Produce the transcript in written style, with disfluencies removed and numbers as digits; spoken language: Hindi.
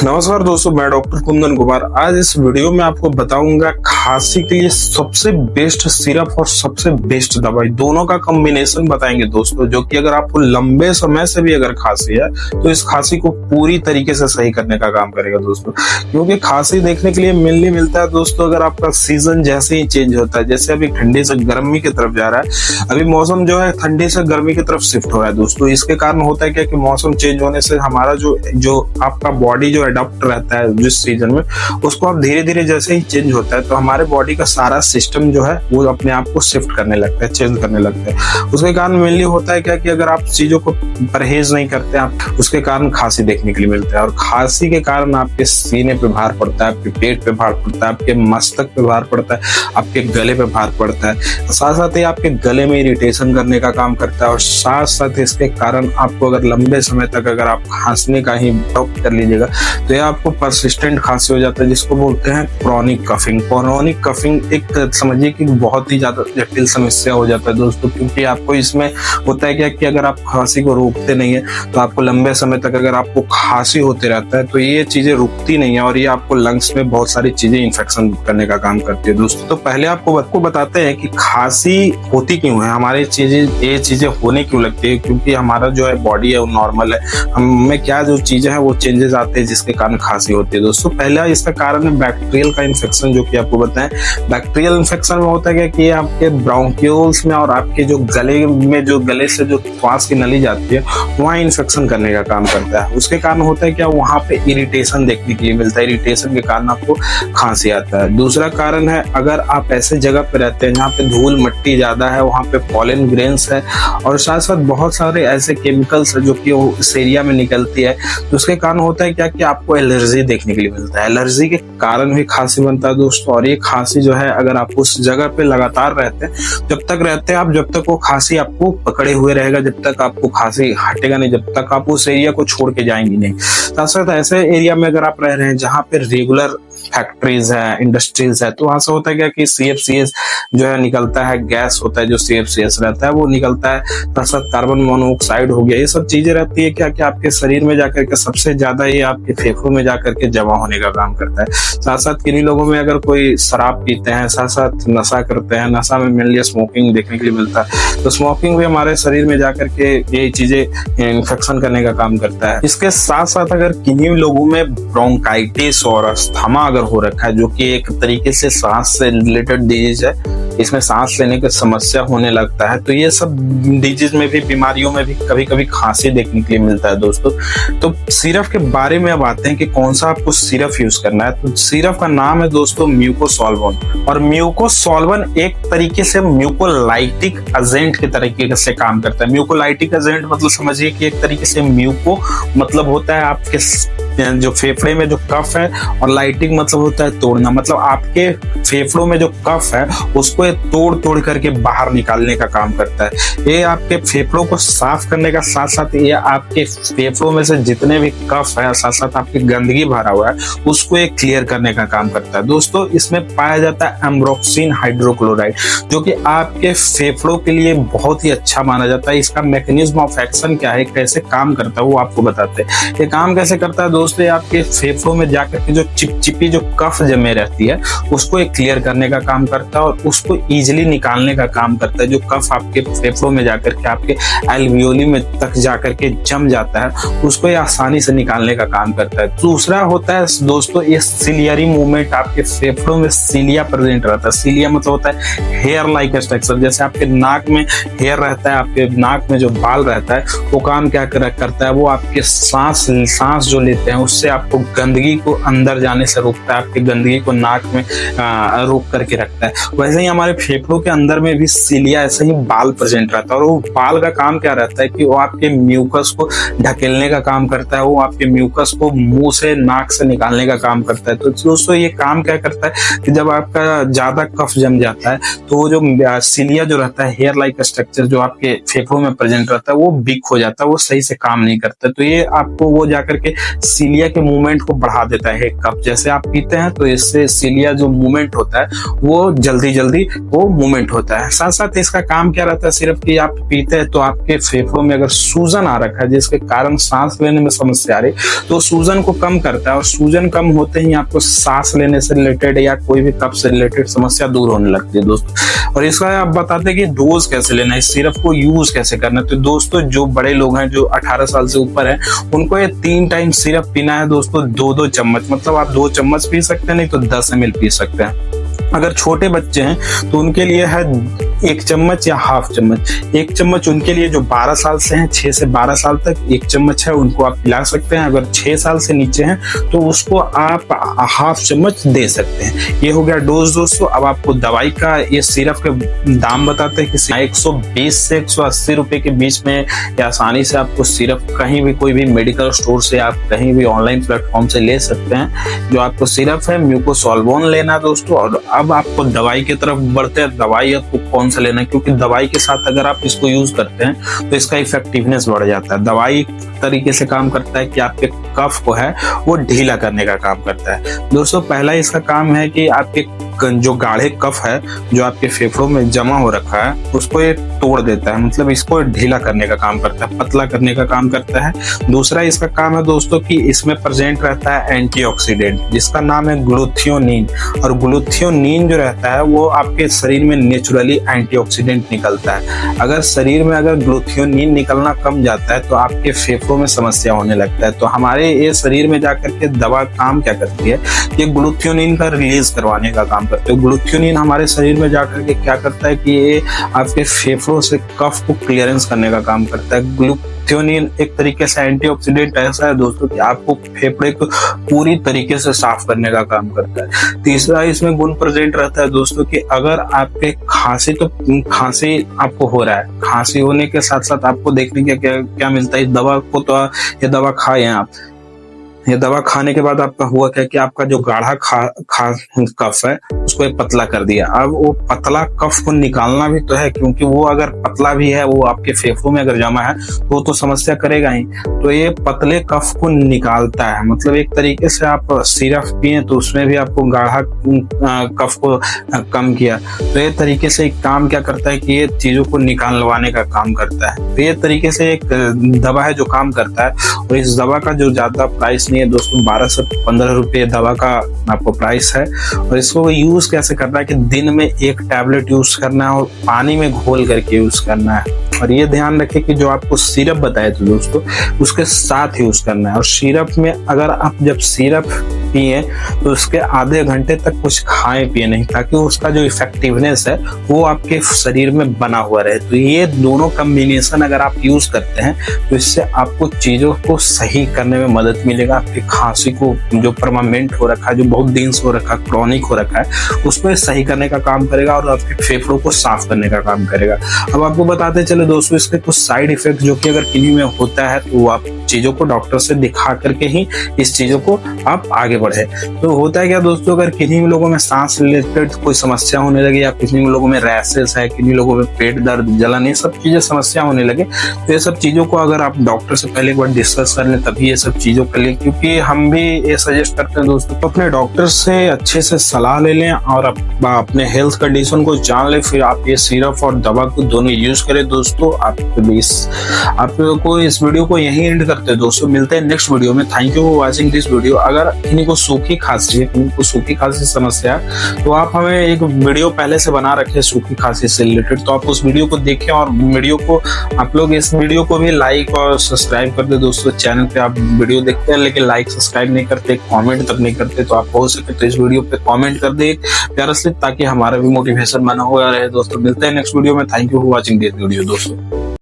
नमस्कार दोस्तों, मैं डॉक्टर कुंदन कुमार। आज इस वीडियो में आपको बताऊंगा खांसी के लिए सबसे बेस्ट सिरप और सबसे बेस्ट दवाई दोनों का कॉम्बिनेशन बताएंगे दोस्तों, जो कि अगर आपको लंबे समय से भी अगर खांसी है तो इस खांसी को पूरी तरीके से सही करने का काम करेगा दोस्तों। क्योंकि खांसी देखने के लिए मिलनी मिलता है दोस्तों अगर आपका सीजन जैसे ही चेंज होता है, जैसे अभी ठंडी से गर्मी की तरफ जा रहा है, अभी मौसम जो है ठंडी से गर्मी की तरफ शिफ्ट हो रहा है दोस्तों। इसके कारण होता है क्या कि मौसम चेंज होने से हमारा जो आपका बॉडी जो अडॉप्ट रहता है जिस सीजन में, उसको आप धीरे धीरे जैसे ही चेंज होता है तो हमारे बॉडी का सारा सिस्टम जो है वो अपने आप को शिफ्ट करने लगता है, चेंज करने लगता है। उसके कारण मेनली होता है क्या कि अगर आप चीजों को परहेज नहीं करते आप, उसके कारण खांसी देखने के लिए मिलता है। और खांसी के कारण आपके सीने पे भार पड़ता है, आपके पेट पे भार पड़ता है, आपके मस्तक पे भार पड़ता है, आपके गले पे भार पड़ता है, साथ साथ ही आपके गले में इरिटेशन करने का काम करता है। और साथ साथ इसके कारण आपको अगर लंबे समय तक अगर आप खांसने का ही अडॉप्ट कर लीजिएगा तो यह आपको परसिस्टेंट खांसी हो जाता है, जिसको बोलते हैं क्रॉनिक कफिंग। क्रॉनिक कफिंग एक समझिए कि बहुत ही ज्यादा जटिल समस्या हो जाता है दोस्तों, क्योंकि आपको इसमें होता है क्या कि अगर आप खांसी को रोकते नहीं है तो आपको लंबे समय तक अगर आपको खांसी होते रहता है तो ये चीजें रुकती नहीं है और ये आपको लंग्स में बहुत सारी चीजें इन्फेक्शन करने का काम करती है दोस्तों। तो पहले आपको बताते हैं कि खांसी होती क्यों है, हमारे ये चीजें होने क्यों लगती है। क्योंकि हमारा जो है बॉडी है वो नॉर्मल है, हमें क्या जो चीजें हैं वो चेंजेस आते हैं जिसके कारण खांसी होती है दोस्तों। पहला इसका कारण है बैक्टीरियल का इन्फेक्शन, जो कि आपको बताएं। बैक्टीरियल इन्फेक्शन में होता है क्या कि आपके ब्रोंकियोल्स में और आपके जो गले में जो गले से जो श्वास की नली जाती है वहाँ इन्फेक्शन करने का काम करता है। उसके कारण होता है क्या, वहाँ पे इरिटेशन देखने के लिए मिलता है, इरिटेशन के कारण आपको खांसी आता है। दूसरा कारण है अगर आप ऐसे जगह पे रहते हैं जहाँ पे धूल मट्टी ज्यादा है, वहाँ पे पॉलन ग्रेन्स है और साथ साथ बहुत सारे ऐसे केमिकल्स है जो कि इस एरिया में निकलती है, तो उसके कारण होता है क्या कि आपको एलर्जी देखने के लिए मिलता है। एलर्जी के कारण भी खांसी बनता है दोस्तों। और ये खांसी जो है अगर आप उस जगह पे लगातार रहते हैं, जब तक रहते हैं आप, जब तक वो खांसी आपको पकड़े हुए रहेगा, जब तक आपको खांसी हटेगा नहीं, जब तक आप उस एरिया को छोड़ के जाएंगे नहीं। साथ साथ ऐसे एरिया में अगर आप रह रहे हैं जहाँ पे रेगुलर फैक्ट्रीज है, इंडस्ट्रीज है, तो वहां से होता है क्या कि CFCs जो है निकलता है, गैस होता है जो CFCs रहता है वो निकलता है, साथ साथ कार्बन मोनोऑक्साइड हो गया, ये सब चीजें रहती है क्या कि आपके शरीर में जाकर के सबसे ज्यादा ये आपके फेफड़ों में जाकर के जमा होने का काम करता है। साथ साथ किन्हीं लोगों में अगर कोई शराब पीते हैं, साथ साथ नशा करते हैं, नशा में मेनली स्मोकिंग देखने के लिए मिलता है, तो स्मोकिंग भी हमारे शरीर में जाकर के ये चीजें इन्फेक्शन करने का काम करता है। इसके साथ साथ अगर किन्हीं लोगों में ब्रोंकाइटिस और अस्थमा अगर हो रखा है, जो कि एक तरीके से सांस से रिलेटेड डिजीज है, इसमें सांस लेने की समस्या होने लगता है, तो ये सब डिजीज में भी, बीमारियों में भी कभी कभी खांसी देखने के लिए मिलता है दोस्तों। तो सिरप के बारे में अब आते हैं कि कौन सा आपको सिरप यूज करना है। तो सिरप का नाम है दोस्तों म्यूकोसोल्वन, और म्यूकोसोल्वन एक तरीके से म्यूकोलाइटिक एजेंट के तरीके से काम करता है। म्यूकोलाइटिक एजेंट मतलब समझिए कि एक तरीके से म्यूको मतलब होता है आपके जो फेफड़े में जो कफ है, और लाइटिंग मतलब होता है तोड़ना, मतलब आपके फेफड़ों में जो कफ है उसको तोड़ तोड़ करके बाहर निकालने का काम करता है। ये आपके फेफड़ों को साफ करने का साथ साथ ये आपके फेफड़ों में से जितने भी कफ है, साथ साथ आपकी गंदगी भरा हुआ है, उसको एक क्लियर करने का काम करता है दोस्तों। इसमें पाया जाता है एम्ब्रोक्सिन हाइड्रोक्लोराइड, जो कि आपके फेफड़ों के लिए बहुत ही अच्छा माना जाता है। इसका मैकेनिज्म ऑफ एक्शन क्या है, कैसे काम करता है, वो आपको बताते हैं। ये काम कैसे करता है दोस्तों, आपके फेफड़ों में जाकर के जो चिपचिपी जो कफ जमे रहती है उसको एक क्लियर करने का काम करता है और उसको इजीली निकालने का काम करता है। जो कफ आपके फेफड़ों में जाकर के आपके एल्वियोली में तक जाकर के जम जाता है उसको ये आसानी से निकालने का काम करता है। दूसरा होता है दोस्तों ये सिलियरी मूवमेंट, आपके फेफड़ों में सिलिया प्रेजेंट रहता है। सिलिया मतलब होता है हेयर लाइक स्ट्रक्चर, जैसे आपके नाक में हेयर रहता है, आपके नाक में जो बाल रहता है वो काम क्या करता है, वो आपके सांस जो लेते हैं उससे आपको गंदगी को अंदर जाने से रोकता है, आपकी गंदगी को नाक में रोक करके रखता है। वैसे ही हमारे फेफड़ों के अंदर में भी सिलिया ऐसे ही बाल प्रेजेंट रहता है, और वो बाल का काम क्या रहता है कि वो आपके म्यूकस को ढकेलने का काम करता है, वो आपके म्यूकस को मुंह से नाक से निकालने का काम करता है। तो दोस्तों ये काम क्या करता है कि जब आपका ज्यादा कफ जम जाता है तो वो जो सिलिया जो रहता है, हेयर लाइक स्ट्रक्चर जो आपके फेफड़ों में प्रेजेंट रहता है, वो वीक हो जाता है, वो सही से काम नहीं करता। तो ये आपको वो जाकर के सीलिया के मूवमेंट को बढ़ा देता है। एक कप जैसे आप पीते हैं तो इससे सीलिया जो मूवमेंट होता है वो जल्दी वो मूवमेंट होता है। साथ साथ इसका काम क्या रहता है, सिर्फ कि आप पीते हैं तो आपके फेफड़ों में अगर सूजन आ रखा है जिसके कारण सांस लेने में समस्या आ रही, तो सूजन को कम करता है और सूजन कम होते ही आपको सांस लेने से रिलेटेड या कोई भी कफ से रिलेटेड समस्या दूर होने लगती है दोस्तों। और इसका आप बताते हैं कि डोज कैसे लेना है, इस सिरप को यूज कैसे करना है। तो दोस्तों जो बड़े लोग हैं जो 18 साल से ऊपर हैं उनको ये 3 टाइम सिरप पीना है दोस्तों, 2-2 चम्मच, मतलब आप 2 चम्मच पी सकते हैं, नहीं तो 10 ml पी सकते हैं। अगर छोटे बच्चे हैं तो उनके लिए है 1 चम्मच या हाफ चम्मच। 1 चम्मच उनके लिए जो 12 साल से हैं, 6 से 12 साल तक 1 चम्मच है, उनको आप पिला सकते हैं। अगर 6 साल से नीचे हैं तो उसको आप हाफ चम्मच दे सकते हैं। ये हो गया डोज दोस्तों। अब आपको दवाई का ये सिरप के दाम बताते हैं कि 120 से 180 रुपए के बीच में या आसानी से आपको सिरप कहीं भी कोई भी मेडिकल स्टोर से आप कहीं भी ऑनलाइन प्लेटफॉर्म से ले सकते हैं। जो आपको सिरप है म्यूकोसोल्वोन लेना दोस्तों। और अब आपको दवाई की तरफ बढ़ते हैं। दवाई आपको कौन सा लेना है, क्योंकि दवाई के साथ अगर आप इसको यूज करते हैं तो इसका इफेक्टिवनेस बढ़ जाता है। दवाई तरीके से काम करता है कि आपके कफ को है वो ढीला करने का काम करता है दोस्तों। पहला इसका काम है कि आपके जो गाढ़े कफ है जो आपके फेफड़ों में जमा हो रखा है उसको ये तोड़ देता है, मतलब इसको ढीला करने का काम करता है, पतला करने का काम करता है। दूसरा इसका काम है दोस्तों कि इसमें प्रेजेंट रहता है एंटीऑक्सीडेंट जिसका नाम है ग्लूथियोनिन। और ग्लूथियोनिन जो रहता है वो आपके शरीर में नेचुरली एंटीऑक्सीडेंट निकलता है। अगर शरीर में अगर ग्लूथियोनिन निकलना कम जाता है तो आपके फेफड़ों में समस्या होने लगता है। तो हमारे ये शरीर में जाकर के दवा काम क्या करती है, ये ग्लूथियोनिन का रिलीज करवाने का काम करते हैं। ग्लूथियोनिन हमारे शरीर में जाकर के क्या करता है कि ये आपके फेफड़ों से कफ को क्लियरेंस करने का काम करता है। ग्लूथियोनिन एक तरीके से एंटीऑक्सीडेंट ऐसा है दोस्तों कि आपको फेफड़े को पूरी तरीके से साफ करने का काम करता है। तीसरा इसमें गुण प्रेजेंट रहता है दोस्तों कि अगर आपके खांसी आपको हो रहा है, खांसी होने के साथ साथ आपको देखने के क्या मिलता है, दवा को तो ये दवा खाए आप, ये दवा खाने के बाद आपका हुआ क्या कि आपका जो गाढ़ा कफ है उसको पतला कर दिया। अब वो पतला कफ को निकालना भी तो है, क्योंकि वो अगर पतला भी है वो आपके फेफड़ों में अगर जमा है तो वो तो समस्या करेगा ही। तो ये पतले कफ को निकालता है, मतलब एक तरीके से आप सिरप पिए तो उसमें भी आपको गाढ़ा कफ को कम किया। तो ये तरीके से एक काम क्या करता है कि ये चीजों को निकालवाने का काम करता है। तो ये तरीके से एक दवा है जो काम करता है। और इस दवा का जो ज्यादा प्राइस नहीं है दोस्तों, 12 से 15 रुपये दवा का आपको प्राइस है। और इसको यूज कैसे करना है कि दिन में 1 टैबलेट यूज करना है और पानी में घोल करके यूज करना है। और ये ध्यान रखें कि जो आपको सिरप बताया था दोस्तों उसके साथ यूज करना है। और सिरप में अगर आप जब सिरप पिए तो उसके आधे घंटे तक कुछ खाए पिए नहीं, ताकि उसका जो इफेक्टिवनेस है वो आपके शरीर में बना हुआ रहे। तो ये दोनों कॉम्बिनेशन अगर आप यूज करते हैं तो इससे आपको चीजों को सही करने में मदद मिलेगा। आपकी खांसी को जो परमानेंट हो रखा है, जो बहुत दिन से हो रखा है, क्रॉनिक हो रखा है, उसको सही करने का काम करेगा और आपके फेफड़ों को साफ करने का काम करेगा। अब आपको बताते चले दोस्तों इसके कुछ साइड इफेक्ट जो कि अगर किन्हीं में होता है तो आप चीजों को डॉक्टर से दिखा करके ही इस चीजों को आप आगे बढ़े। तो होता है क्या दोस्तों, अगर किन्हीं लोगों में सांस रिलेटेड कोई समस्या होने लगे या किन्हीं लोगों में रैशेस है, किन्हीं लोगों में पेट दर्द, जलन, ये सब चीजें समस्या होने लगे तो ये सब चीजों को अगर आप डॉक्टर से पहले एक बार डिस्कस कर लें तभी ये सब चीजों कर लें। क्योंकि हम भी ये सजेस्ट करते हैं दोस्तों तो अपने डॉक्टर से अच्छे से सलाह ले लें और अपने हेल्थ कंडीशन को जान लें, फिर आप ये सिरप और दवा को दोनों यूज करें दोस्तों। आप को इस वीडियो को यहीं एंड करते हैं दोस्तों, मिलते हैं नेक्स्ट वीडियो में। Thank you for watching this video. अगर किन्हीं को सूखी खांसी है, किन्हीं को सूखी खांसी समस्या है तो आप हमें एक वीडियो पहले से बना रखे सूखी खांसी से रिलेटेड, तो आप उस वीडियो को देखें और वीडियो को आप लोग इस वीडियो को भी लाइक और सब्सक्राइब कर दे दोस्तों। चैनल पे आप वीडियो देखते हैं लेकिन लाइक सब्सक्राइब नहीं करते, कमेंट तक नहीं करते, तो आप हो सके तो इस वीडियो पे कमेंट कर दे प्यारा से, ताकि हमारा भी मोटिवेशन बना हुआ रहे दोस्तों। मिलते हैं नेक्स्ट वीडियो में। Thank you for watching this video दोस्तों।